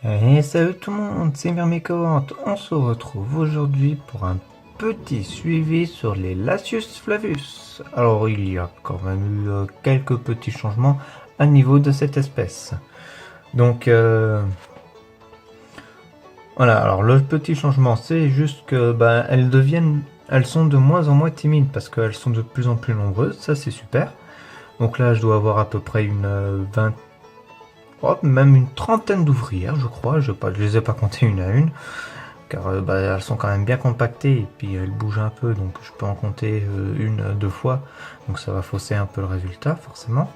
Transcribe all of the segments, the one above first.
Et salut tout le monde, c'est Myrmécante. On se retrouve aujourd'hui pour un petit suivi sur les Lasius flavus. Alors il y a quand même eu quelques petits changements à niveau de cette espèce. Donc voilà, alors le petit changement c'est juste que elles sont de moins en moins timides parce qu'elles sont de plus en plus nombreuses, ça c'est super. Donc là je dois avoir à peu près une 20, même une trentaine d'ouvrières, je crois. Je les ai pas comptées une à une, car elles sont quand même bien compactées et puis elles bougent un peu, donc je peux en compter une, deux fois. Donc ça va fausser un peu le résultat, forcément.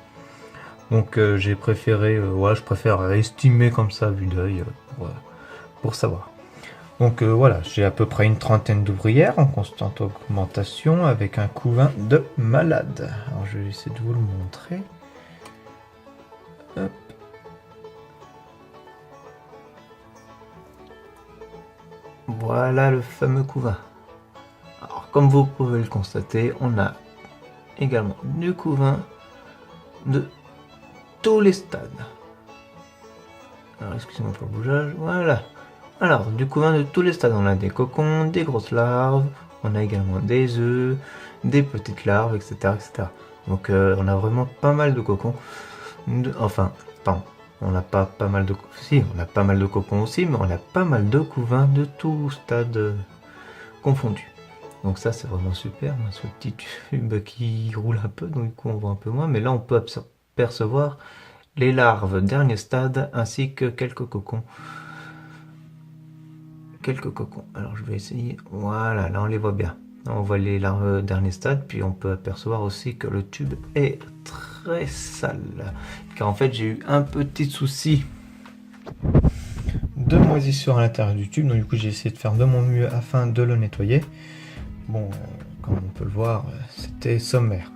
Donc j'ai préféré, je préfère estimer comme ça, vue d'œil, pour savoir. Donc voilà, j'ai à peu près une trentaine d'ouvrières en constante augmentation avec un couvain de malades. Alors je vais essayer de vous le montrer. Hop. Voilà le fameux couvain. Alors comme vous pouvez le constater, on a également du couvain de tous les stades. Alors excusez-moi pour le bougeage, voilà. Alors du couvain de tous les stades, on a des cocons, des grosses larves, on a également des œufs, des petites larves, etc. etc. Donc on a vraiment pas mal de cocons. On n'a pas pas mal de... Si, on a pas mal de cocons aussi, mais on a pas mal de couvains de tous stades confondus. Donc ça, c'est vraiment super. On a ce petit tube qui roule un peu, donc du coup, on voit un peu moins. Mais là, on peut percevoir les larves dernier stade, ainsi que quelques cocons. Alors, je vais essayer. Voilà, là, on les voit bien. On voit les larves dernier stade, puis on peut apercevoir aussi que le tube est très sale. Car en fait, j'ai eu un petit souci de moisissure à l'intérieur du tube, donc du coup, j'ai essayé de faire de mon mieux afin de le nettoyer. Bon, comme on peut le voir, c'était sommaire.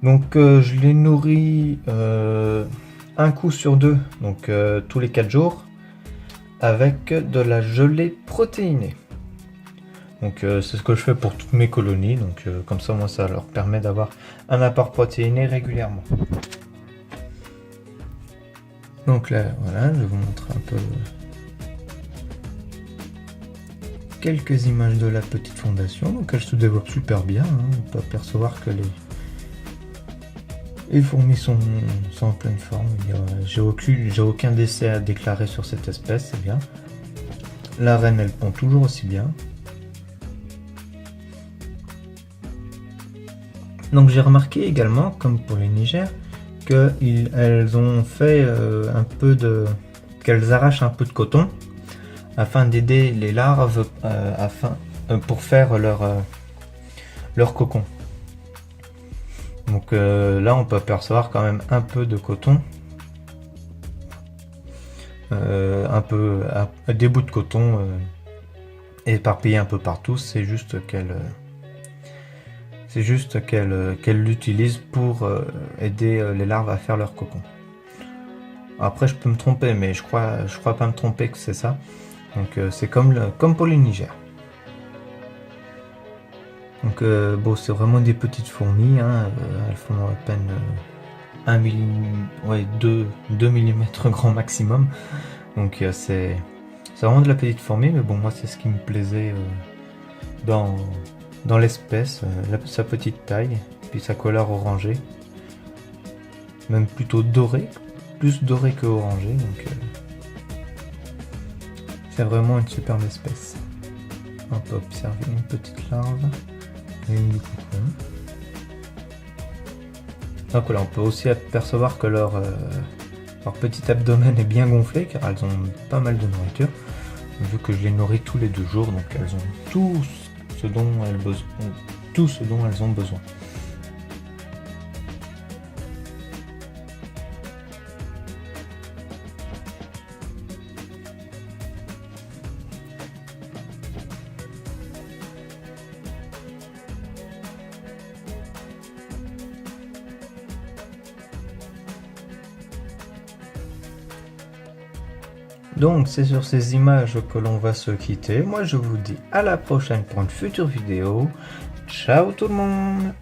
Donc, je les nourris un coup sur deux, donc tous les 4 jours, avec de la gelée protéinée. Donc c'est ce que je fais pour toutes mes colonies, donc comme ça moi ça leur permet d'avoir un apport protéiné régulièrement. Donc là voilà, je vais vous montrer un peu quelques images de la petite fondation. Donc elle se développe super bien, hein. On peut apercevoir que les fourmis sont en pleine forme. J'ai aucun décès à déclarer sur cette espèce, c'est bien. La reine elle pond toujours aussi bien. Donc j'ai remarqué également, comme pour les Niger, qu'elles ont fait qu'elles arrachent un peu de coton afin d'aider les larves pour faire leur cocon. Donc là on peut apercevoir quand même un peu de coton, des bouts de coton éparpillés un peu partout. C'est juste qu'elle l'utilise pour aider les larves à faire leur cocon. Après je peux me tromper, mais je crois pas me tromper que c'est ça. Donc c'est comme pour les Niger. Donc bon, c'est vraiment des petites fourmis, hein, elles font à peine 2 mm grand maximum. Donc c'est vraiment de la petite fourmi, mais bon, moi c'est ce qui me plaisait dans l'espèce, sa petite taille, puis sa couleur orangée, même plutôt dorée, plus dorée que orangée, donc c'est vraiment une superbe espèce. On peut observer une petite larve et une du cocon. Donc là on peut aussi apercevoir que leur petit abdomen est bien gonflé car elles ont pas mal de nourriture, vu que je les nourris tous les 2 jours, donc elles ont tout ce dont elles ont besoin. Donc c'est sur ces images que l'on va se quitter. Moi je vous dis à la prochaine pour une future vidéo. Ciao tout le monde!